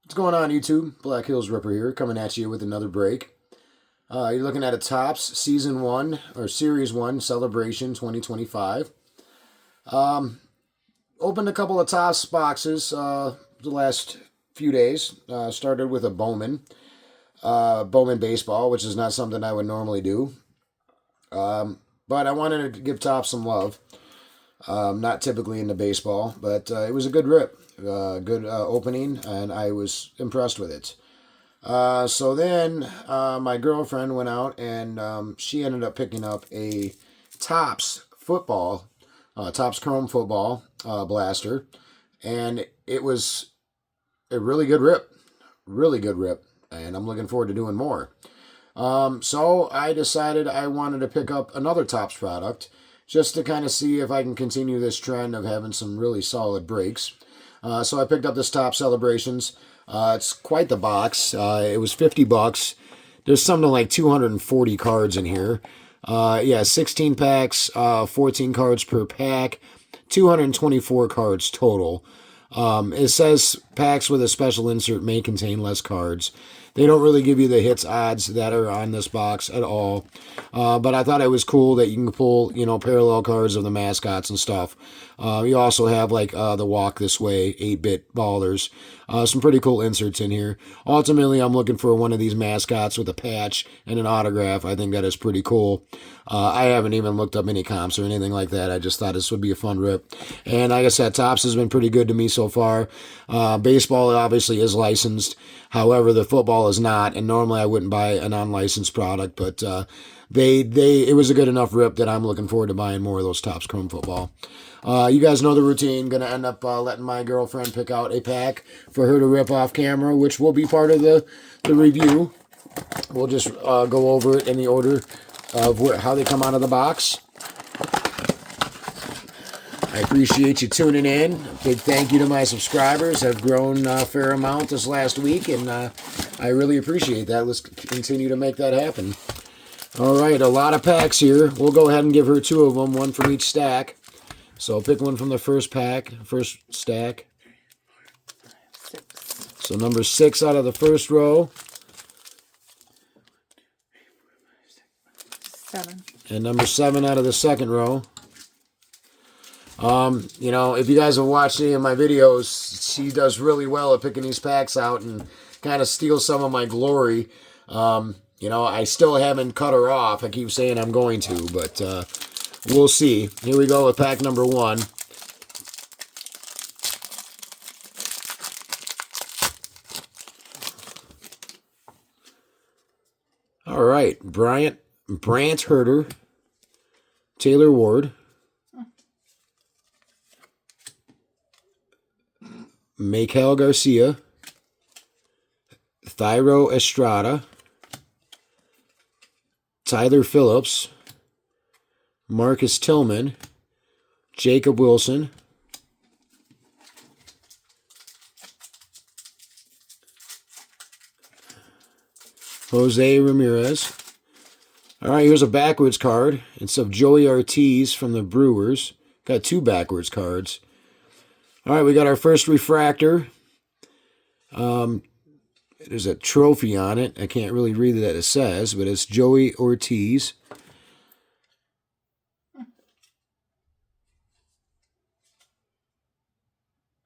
What's going on, YouTube? Black Hills Ripper here, coming at you with another break. You're looking at a Topps Season 1, or Series 1 Celebration 2025. Opened a couple of Topps boxes the last few days. Started with a Bowman. Bowman Baseball, which is not something I would normally do. But I wanted to give Topps some love. Not typically into baseball, but it was a good rip. Good opening, and I was impressed with it. So then my girlfriend went out, and she ended up picking up a Topps football, Topps Chrome football blaster, and it was a really good rip. Really good rip, and I'm looking forward to doing more. So I decided I wanted to pick up another Topps product just to kind of see if I can continue this trend of having some really solid breaks. So I picked up this Topps Celebrations. It's quite the box. It was $50. There's something like 240 cards in here. 16 packs, 14 cards per pack, 224 cards total. It says packs with a special insert may contain less cards. They don't really give you the hits odds that are on this box at all. But I thought it was cool that you can pull, parallel cards of the mascots and stuff. You also have like the Walk This Way 8-bit ballers. Some pretty cool inserts in here. Ultimately, I'm looking for one of these mascots with a patch and an autograph. I think that is pretty cool. I haven't even looked up any comps or anything like that. I just thought this would be a fun rip. And like I said, Topps has been pretty good to me so far. Baseball obviously is licensed. However, the football is not. And normally I wouldn't buy an unlicensed product. But it was a good enough rip that I'm looking forward to buying more of those Topps Chrome football. You guys know the routine. Going to end up letting my girlfriend pick out a pack for her to rip off camera, which will be part of the review. We'll just go over it in the order of how they come out of the box. I appreciate you tuning in. A big thank you to my subscribers. I've grown a fair amount this last week, and I really appreciate that. Let's continue to make that happen. All right, a lot of packs here. We'll go ahead and give her two of them, one from each stack. So pick one from the first pack, first stack. 6. So number 6 out of the first row. 7. And number 7 out of the second row. If you guys have watched any of my videos, she does really well at picking these packs out and kind of steals some of my glory. I still haven't cut her off. I keep saying I'm going to, but we'll see. Here we go with pack number 1. All right, Brant Hurter, Taylor Ward, Maikel Garcia, Thairo Estrada, Tyler Phillips, Marcus Tillman, Jacob Wilson, Jose Ramirez. All right, here's a backwards card. It's of Joey Ortiz from the Brewers. Got 2 backwards cards. All right, we got our first refractor. There's a trophy on it. I can't really read that it says, but it's Joey Ortiz.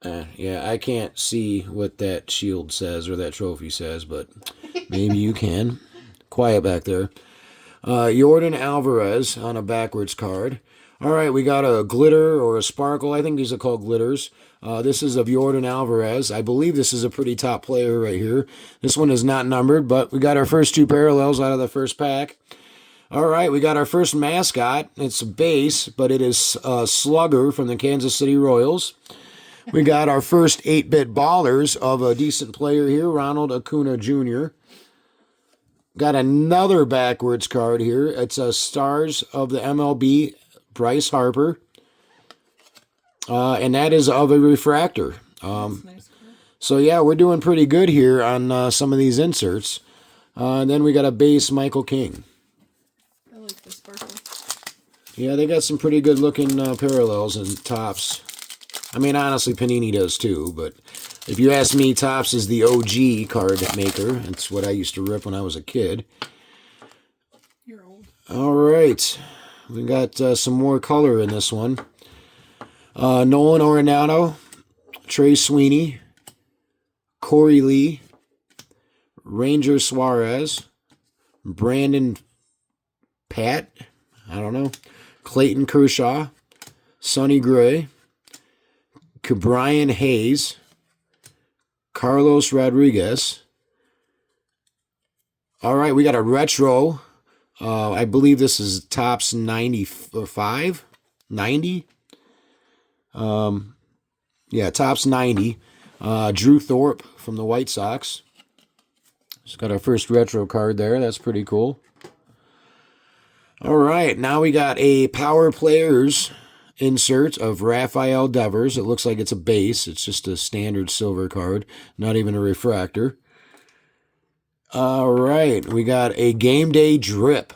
I can't see what that shield says or that trophy says, but maybe you can. Quiet back there. Jordan Alvarez on a backwards card. All right, we got a glitter or a sparkle. I think these are called glitters. This is of Jordan Alvarez. I believe this is a pretty top player right here. This one is not numbered, but we got our first 2 parallels out of the first pack. All right, we got our first mascot. It's a base, but it is Slugger from the Kansas City Royals. We got our first 8-bit ballers of a decent player here, Ronald Acuna Jr. Got another backwards card here. It's a Stars of the MLB, Bryce Harper. And that is of a refractor. So, yeah, we're doing pretty good here on some of these inserts. And then we got a base, Michael King. I like the sparkle. Yeah, they got some pretty good looking parallels and tops. I mean, honestly, Panini does too, but If you ask me, Topps is the OG card maker. It's what I used to rip when I was a kid. You're old. All right. We got some more color in this one. Nolan Arenado, Trey Sweeney, Corey Lee, Ranger Suarez, Brandon Pat, I don't know, Clayton Kershaw, Sonny Gray, Brian Hayes, Carlos Rodriguez. All right, we got a retro. I believe this is Topps 95, 90. Yeah, Topps 90. Drew Thorpe from the White Sox. Just got our first retro card there. That's pretty cool. All right, now we got a Power Players insert of Rafael Devers. It looks like it's a base. It's just a standard silver card, not even a refractor. All right, we got a Game Day drip.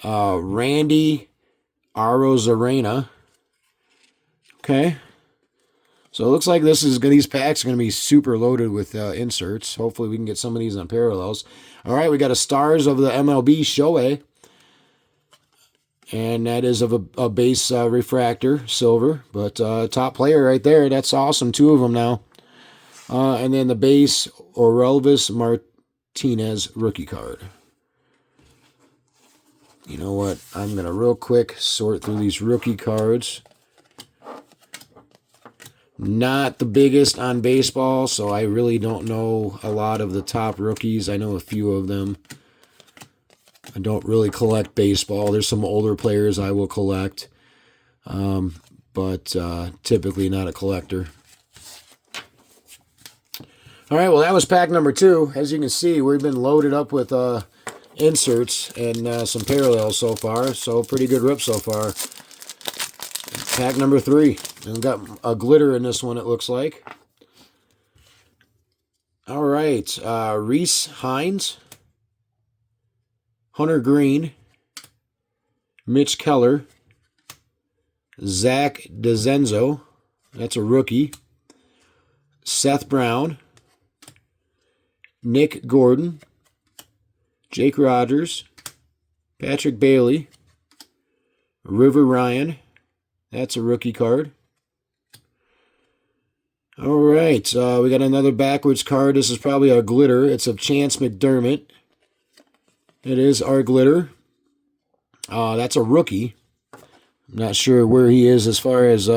Randy Arozarena. Okay. So it looks like these packs are going to be super loaded with inserts. Hopefully we can get some of these on parallels. All right, we got a Stars of the MLB Shohei. And that is of a base refractor, silver. But top player right there. That's awesome. 2 of them now. And then the base Orelvis Martinez rookie card. You know what? I'm going to real quick sort through these rookie cards. Not the biggest on baseball, so I really don't know a lot of the top rookies. I know a few of them. I don't really collect baseball. There's some older players I will collect, but typically not a collector. All right, well, that was pack number 2. As you can see, we've been loaded up with inserts and some parallels so far, so pretty good rip so far. Pack number 3. And we've got a glitter in this one, it looks like. All right. Reese Hines. Hunter Green. Mitch Keller. Zach DeZenzo. That's a rookie. Seth Brown. Nick Gordon. Jake Rogers. Patrick Bailey. River Ryan. That's a rookie card. All right, we got another backwards card. This is probably our glitter. It's of Chance McDermott. It is our glitter. That's a rookie. I'm not sure where he is as far as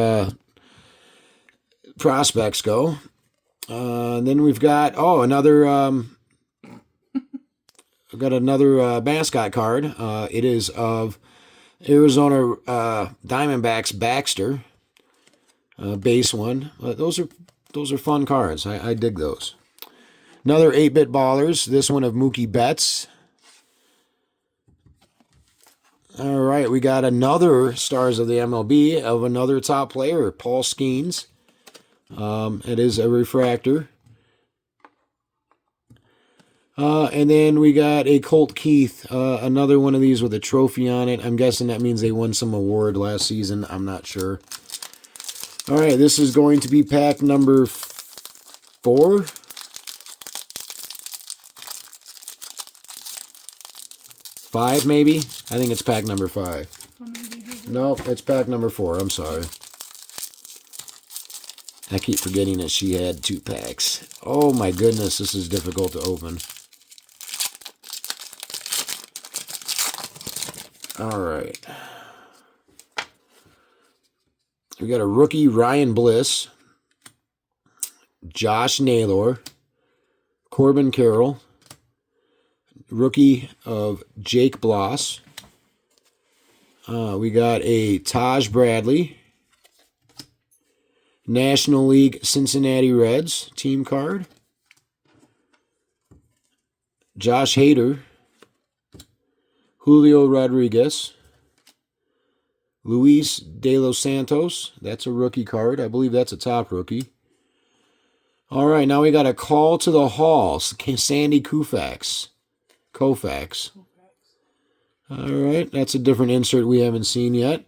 prospects go. And then we've got another mascot card. It is of Arizona Diamondbacks Baxter. Base one. Those are fun cards. I dig those. Another 8-bit ballers. This one of Mookie Betts. All right, we got another Stars of the MLB of another top player, Paul Skeens. It is a refractor. And then we got a Colt Keith, another one of these with a trophy on it. I'm guessing that means they won some award last season. I'm not sure. All right, this is going to be pack number 4. Five, maybe? I think it's pack number 5. Nope, it's pack number 4. I'm sorry. I keep forgetting that she had 2 packs. Oh my goodness, this is difficult to open. All right. We got a rookie, Ryan Bliss, Josh Naylor, Corbin Carroll, rookie of Jake Bloss. We got a Taj Bradley, National League Cincinnati Reds team card, Josh Hader, Julio Rodriguez, Luis De Los Santos. That's a rookie card. I believe that's a top rookie. All right, now we got a Call to the Hall, Sandy Koufax. Koufax. All right, that's a different insert we haven't seen yet.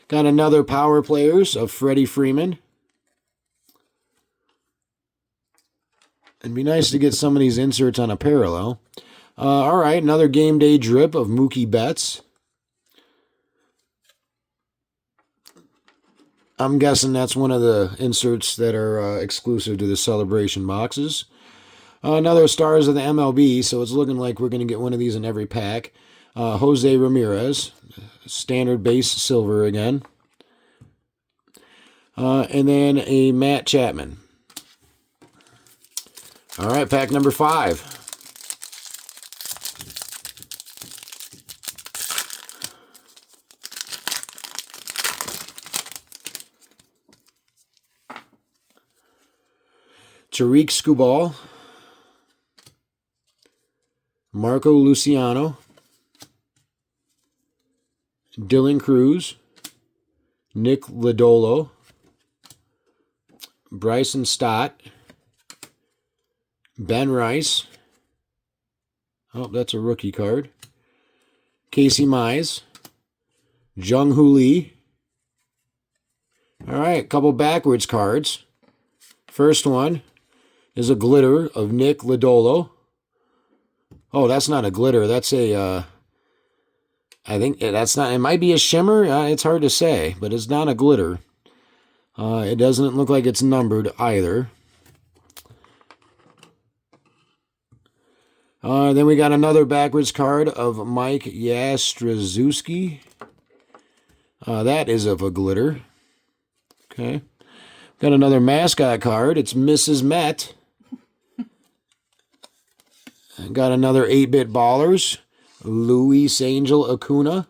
Got another Power Players of Freddie Freeman. It'd be nice to get some of these inserts on a parallel. All right, another Game Day drip of Mookie Betts. I'm guessing that's one of the inserts that are exclusive to the Celebration boxes. Another Stars of the MLB, so it's looking like we're going to get one of these in every pack. Jose Ramirez, standard base silver again. And then a Matt Chapman. All right, pack number 5. Tariq Skubal, Marco Luciano, Dylan Cruz, Nick Lodolo, Bryson Stott, Ben Rice. Oh, that's a rookie card. Casey Mize, Jung Hoo Lee. All right, a couple backwards cards. First one is a glitter of Nick Lodolo. Oh, that's not a glitter. That's a, I think that's not, it might be a shimmer. It's hard to say, but it's not a glitter. It doesn't look like it's numbered either. Then we got another backwards card of Mike Yastrzewski. That is of a glitter. Okay. Got another mascot card. It's Mrs. Met. Got another 8-bit ballers. Luis Angel Acuna.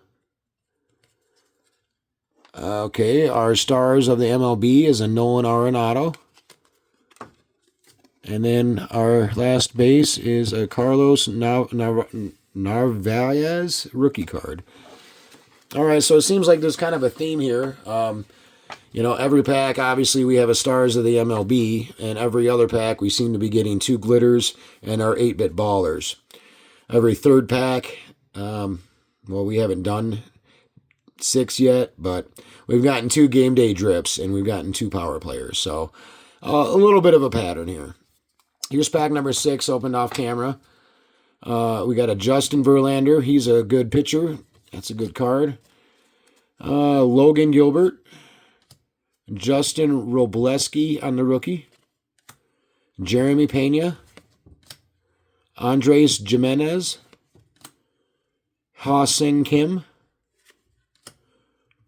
Okay, our Stars of the MLB is a Nolan Arenado. And then our last base is a Carlos Narvaez rookie card. All right, so it seems like there's kind of a theme here. You know, every pack, obviously, we have a Stars of the MLB, and every other pack, we seem to be getting 2 glitters and our 8-bit ballers. Every third pack, well, we haven't done 6 yet, but we've gotten 2 Game Day drips, and we've gotten 2 Power Players. So, a little bit of a pattern here. Here's pack number 6, opened off camera. We got a Justin Verlander. He's a good pitcher. That's a good card. Logan Gilbert. Justin Robleski on the rookie. Jeremy Pena. Andres Jimenez. Ha-Seng Kim.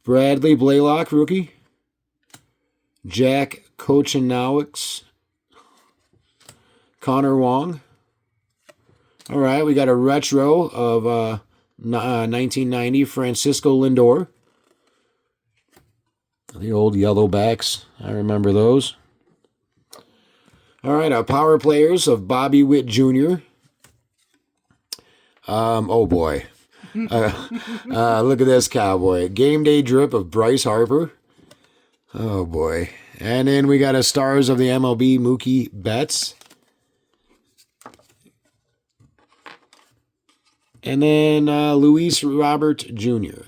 Bradley Blaylock, rookie. Jack Kochanowicz. Connor Wong. All right, we got a retro of 1990 Francisco Lindor. The old yellow backs. I remember those. All right, our Power Players of Bobby Witt Jr. Oh, boy. Look at this cowboy. Game Day drip of Bryce Harper. Oh, boy. And then we got a Stars of the MLB Mookie Betts. And then Luis Robert Jr.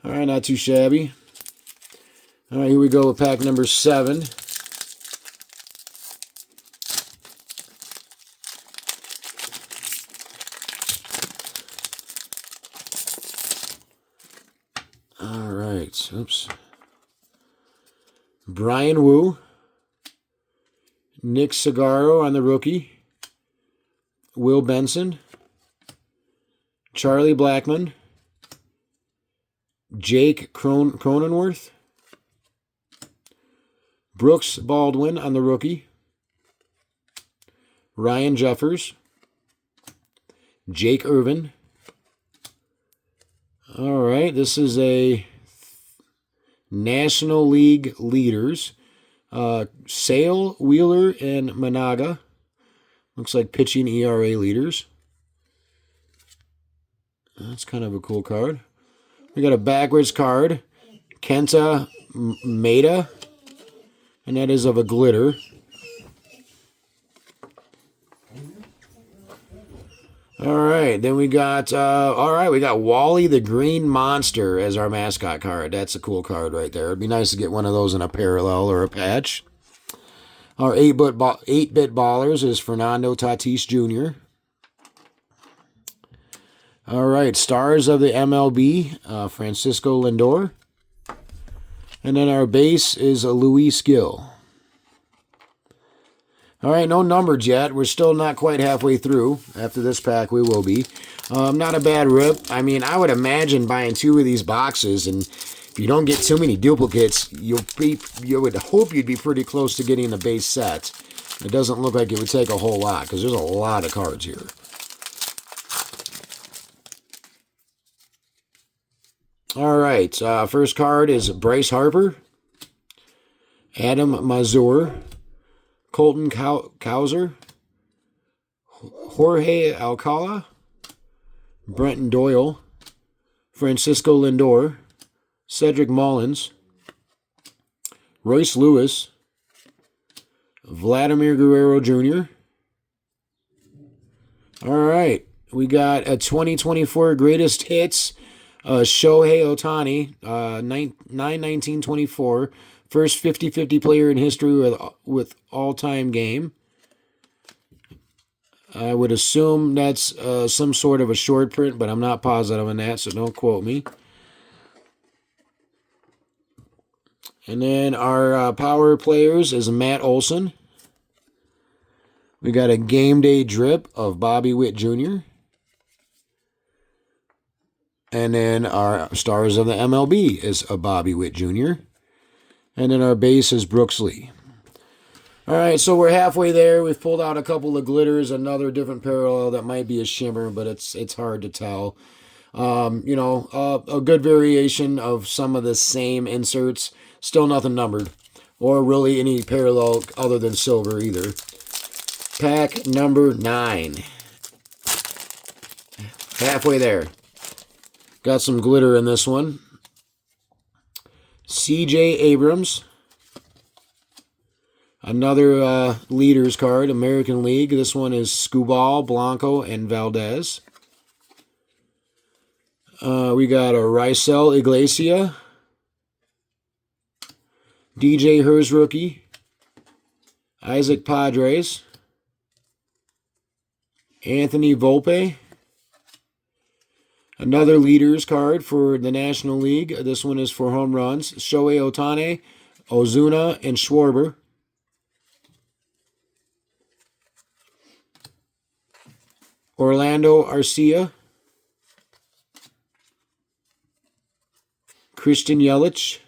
All right, not too shabby. All right, here we go with pack number 7. All right, oops. Brian Wu. Nick Sagaro on the rookie. Will Benson. Charlie Blackmon. Jake Cronenworth. Brooks Baldwin on the rookie. Ryan Jeffers. Jake Irvin. All right, this is a National League leaders. Sale, Wheeler, and Managa. Looks like pitching ERA leaders. That's kind of a cool card. We got a backwards card. Kenta Maeda. And that is of a glitter. All right, then we got we got Wally the Green Monster as our mascot card. That's a cool card right there. It'd be nice to get one of those in a parallel or a patch. Our 8-bit ballers is Fernando Tatis Jr. All right, stars of the MLB, Francisco Lindor. And then our base is a Luis Gil. All right, no numbered yet. We're still not quite halfway through. After this pack, we will be. Not a bad rip. I mean, I would imagine buying 2 of these boxes, and if you don't get too many duplicates, you would hope you'd be pretty close to getting the base set. It doesn't look like it would take a whole lot, because there's a lot of cards here. All right, first card is Bryce Harper, Adam Mazur, Colton Cowser, Jorge Alcala, Brenton Doyle, Francisco Lindor, Cedric Mullins, Royce Lewis, Vladimir Guerrero Jr. All right, we got a 2024 greatest hits, Shohei Ohtani, 9/19/24. First 50-50 player in history with all-time game. I would assume that's some sort of a short print, but I'm not positive on that, so don't quote me. And then our power players is Matt Olson. We got a game day drip of Bobby Witt Jr. And then our stars of the MLB is a Bobby Witt Jr. And then our base is Brooks Lee. All right, so we're halfway there. We've pulled out a couple of glitters, another different parallel that might be a shimmer, but it's hard to tell. A good variation of some of the same inserts. Still nothing numbered, or really any parallel other than silver either. Pack number 9. Halfway there. Got some glitter in this one. C.J. Abrams. Another leaders card, American League. This one is Skubal, Blanco, and Valdez. We got a Raisel Iglesia. DJ Hers rookie. Isaac Padres. Anthony Volpe. Another leaders card for the National League. This one is for home runs. Shohei Ohtani, Ozuna, and Schwarber. Orlando Arcia. Christian Yelich.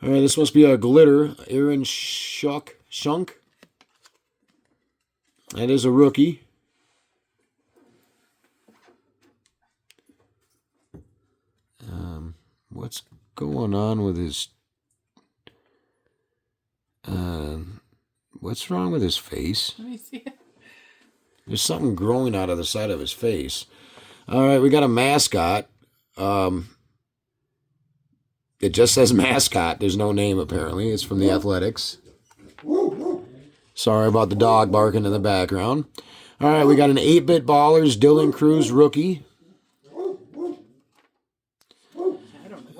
All right, this must be a glitter. Aaron Shunk. That is a rookie. What's going on with his... what's wrong with his face? Let me see it. There's something growing out of the side of his face. All right, we got a mascot. It just says mascot. There's no name, apparently. It's from the Athletics. Sorry about the dog barking in the background. All right, we got an 8-bit ballers, Dylan Cruz rookie.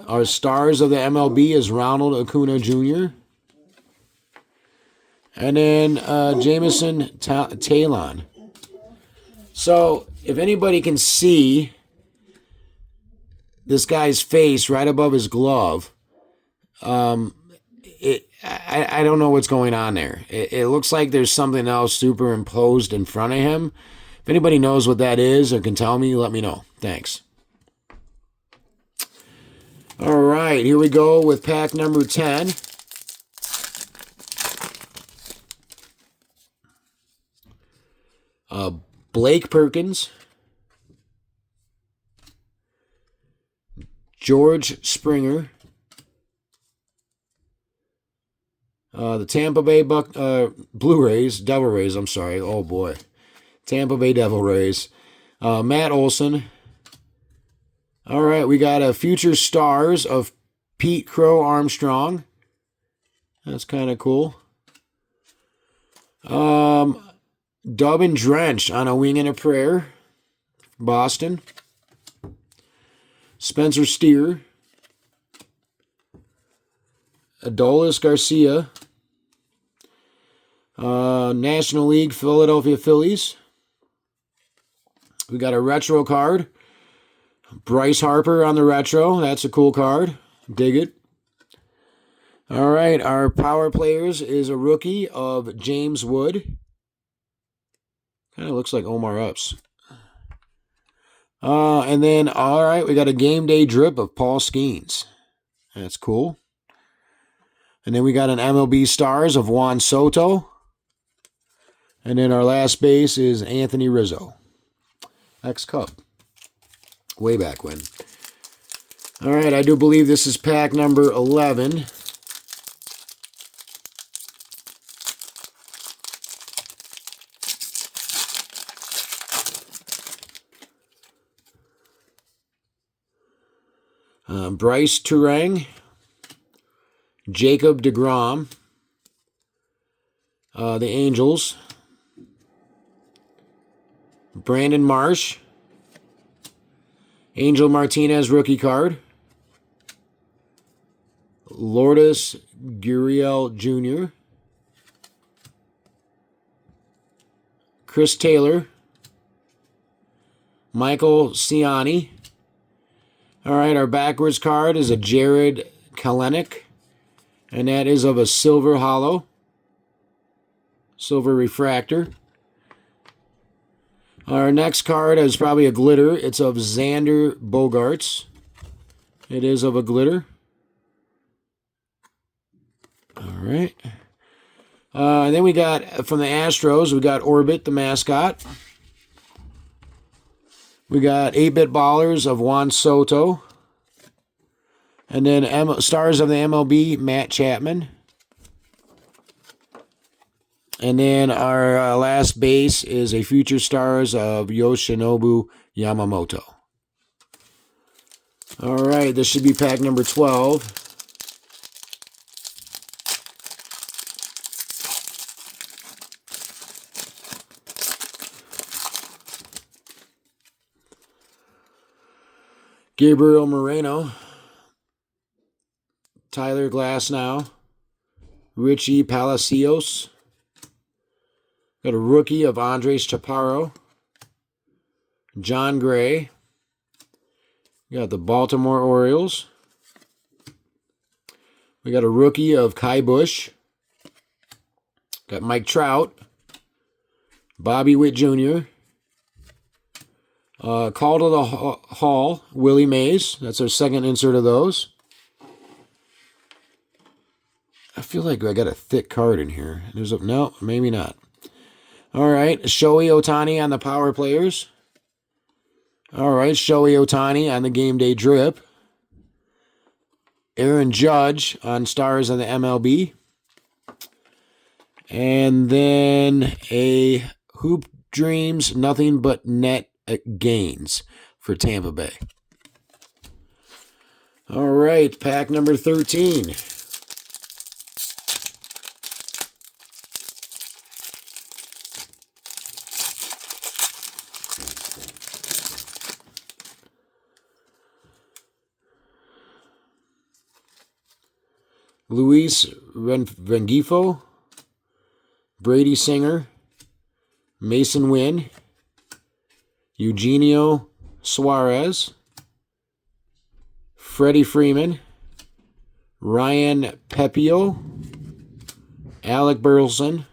Our stars of the MLB is Ronald Acuna Jr. And then Jameson Talon. So, if anybody can see this guy's face right above his glove, I don't know what's going on there. It looks like there's something else superimposed in front of him. If anybody knows what that is or can tell me, let me know. Thanks. All right, here we go with pack number 10. Blake Perkins, George Springer, the Tampa Bay Devil Rays, I'm sorry, oh boy. Tampa Bay Devil Rays, Matt Olson. All right, we got a future stars of Pete Crow Armstrong. That's kind of cool. Dub and Drench on a Wing and a Prayer, Boston. Spencer Steer. Adolis Garcia. National League, Philadelphia Phillies. We got a retro card. Bryce Harper on the retro. That's a cool card. Dig it. All right, our power players is a rookie of James Wood. Kind of looks like Omar Epps. And then, all right, we got a game day drip of Paul Skeens. That's cool. And then we got an MLB Stars of Juan Soto. And then our last base is Anthony Rizzo. Ex-Cub. Way back when. All right, I do believe this is pack number 11. Bryce Turang, Jacob deGrom, the Angels, Brandon Marsh, Angel Martinez rookie card, Lourdes Gurriel Jr., Chris Taylor, Michael Ciani. All right, our backwards card is a Jared Kelenic, and that is of a silver hollow, silver refractor. Our next card is probably a glitter. It's of Xander Bogaerts. It is of a glitter. All right. And then we got, from the Astros, we got Orbit, the mascot. We got 8-Bit Ballers of Juan Soto. And then Stars of the MLB, Matt Chapman. And then our last base is a Future Stars of Yoshinobu Yamamoto. All right, this should be pack number 12. Gabriel Moreno, Tyler Glasnow, Richie Palacios. Got a rookie of Andres Chaparro, John Gray. We got the Baltimore Orioles. We got a rookie of Kai Bush. Got Mike Trout, Bobby Witt Jr., Call to the Hall, Willie Mays. That's our second insert of those. I feel like I got a thick card in here. No, maybe not. All right, Shohei Ohtani on the power players. All right, Shohei Ohtani on the game day drip. Aaron Judge on Stars of the MLB. And then a Hoop Dreams, Nothing But Net Gains for Tampa Bay. All right, pack number 13. Luis Rengifo, Brady Singer, Mason Wynn, Eugenio Suarez, Freddie Freeman, Ryan Pepio, Alec Burleson,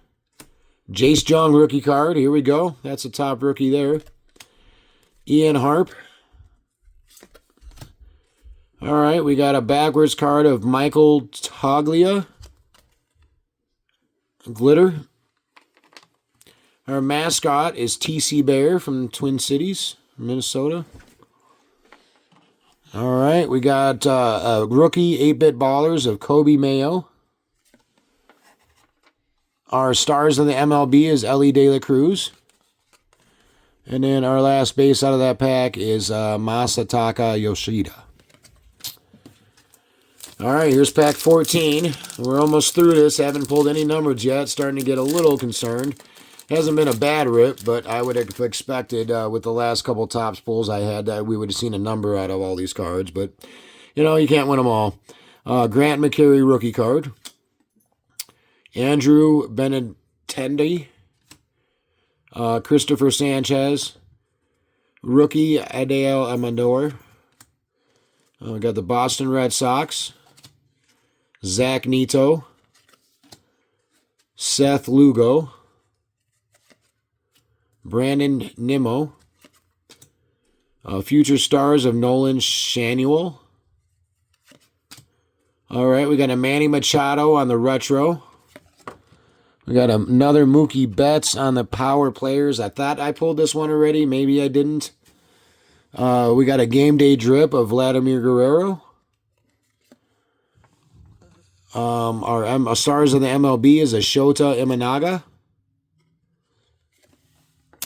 Jace Jung rookie card. Here we go. That's a top rookie there. Ian Harp. All right, we got a backwards card of Michael Toglia. Glitter. Our mascot is TC Bear from Twin Cities, Minnesota. All right, we got a rookie 8-Bit Ballers of Kobe Mayo. Our Stars of the MLB is Ellie De La Cruz. And then our last base out of that pack is Masataka Yoshida. All right, here's pack 14. We're almost through this. Haven't pulled any numbers yet. Starting to get a little concerned. Hasn't been a bad rip, but I would have expected with the last couple Topps pulls I had that we would have seen a number out of all these cards. But, you know, you can't win them all. Grant McCary rookie card. Andrew Benintendi. Christopher Sanchez. Rookie Adael Amador. We got the Boston Red Sox. Zach Neto. Seth Lugo. Brandon Nimmo. Future stars of Nolan Shanuel. All right, we got a Manny Machado on the retro. We got another Mookie Betts on the power players. I thought I pulled this one already. Maybe I didn't. We got a game day drip of Vladimir Guerrero. Our stars of the MLB is a Shota Imanaga.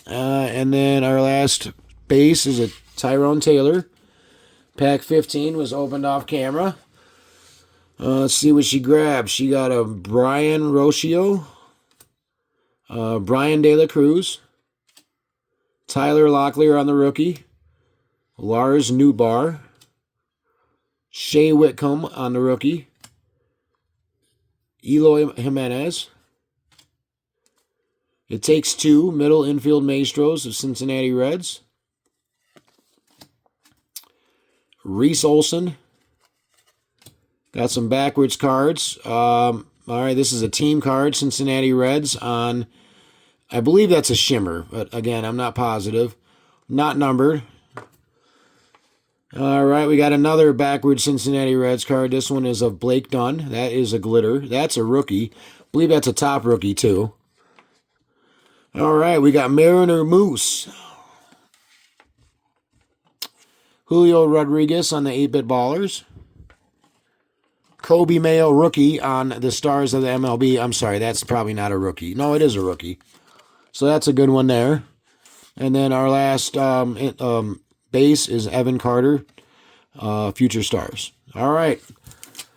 And then our last base is a Tyrone Taylor. Pack 15 was opened off camera. Let's see what she grabbed. She got a Brian Rocio, Brian De La Cruz, Tyler Locklear on the rookie, Lars Newbar, Shea Whitcomb on the rookie, Eloy Jimenez. It Takes Two, middle infield maestros of Cincinnati Reds. Reese Olson. Got some backwards cards. All right, this is a team card, Cincinnati Reds on, I believe that's a shimmer, but again, I'm not positive. Not numbered. All right, we got another backwards Cincinnati Reds card. This one is of Blake Dunn. That is a glitter. That's a rookie. I believe that's a top rookie, too. All right, we got Mariner Moose. Julio Rodriguez on the 8-Bit Ballers. Kobe Mayo rookie on the stars of the MLB. I'm sorry, that's probably not a rookie. No, it is a rookie. So that's a good one there. And then our last base is Evan Carter, Future Stars. All right.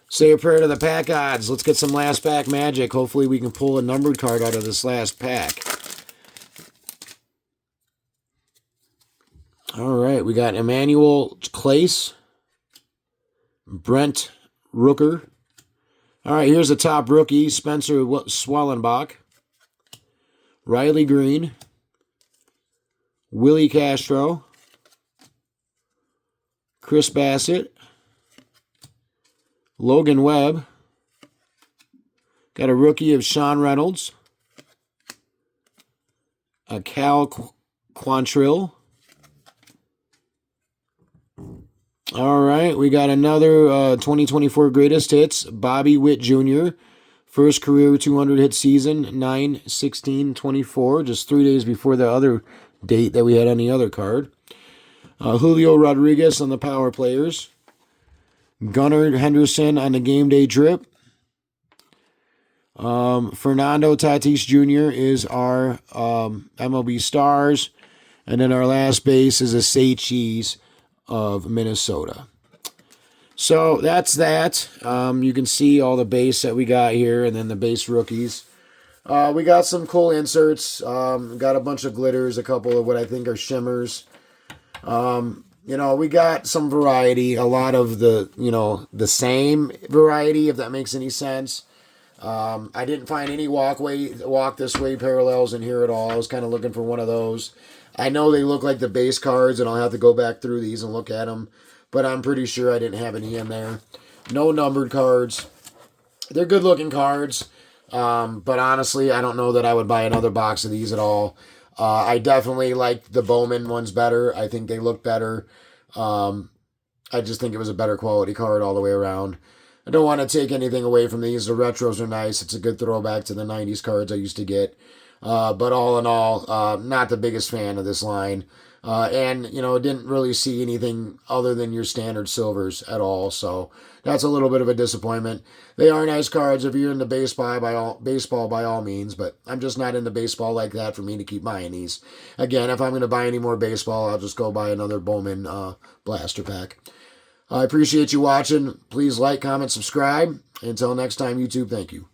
Say a prayer to the pack odds. Let's get some last pack magic. Hopefully we can pull a numbered card out of this last pack. All right, we got Emmanuel Clace, Brent Rooker. All right, here's the top rookie, Spencer Swellenbach, Riley Green, Willie Castro, Chris Bassett, Logan Webb. Got a rookie of Sean Reynolds, a Cal Quantrill. All right, we got another 2024 Greatest Hits, Bobby Witt Jr., first career 200-hit season, 9/16/24, just 3 days before the other date that we had on the other card. Julio Rodriguez on the power players. Gunnar Henderson on the game day drip. Fernando Tatis Jr. is our MLB stars. And then our last base is a Say Cheese of Minnesota. So that's that. You can see all the base that we got here and then the base rookies. We got some cool inserts. Got a bunch of glitters, a couple of what I think are shimmers. We got some variety, a lot of the same variety, if that makes any sense. I didn't find any walk this way parallels in here at all. I was kind of looking for one of those. I know they look like the base cards, and I'll have to go back through these and look at them, but I'm pretty sure I didn't have any in there. No numbered cards. They're good-looking cards, but honestly, I don't know that I would buy another box of these at all. I definitely like the Bowman ones better. I think they look better. I just think it was a better quality card all the way around. I don't want to take anything away from these. The retros are nice. It's a good throwback to the 90s cards I used to get. But all in all, not the biggest fan of this line. Didn't really see anything other than your standard silvers at all. So that's a little bit of a disappointment. They are nice cards if you're into baseball by all means, but I'm just not into baseball like that for me to keep buying these. Again, if I'm going to buy any more baseball, I'll just go buy another Bowman blaster pack. I appreciate you watching. Please like, comment, subscribe. Until next time, YouTube, thank you.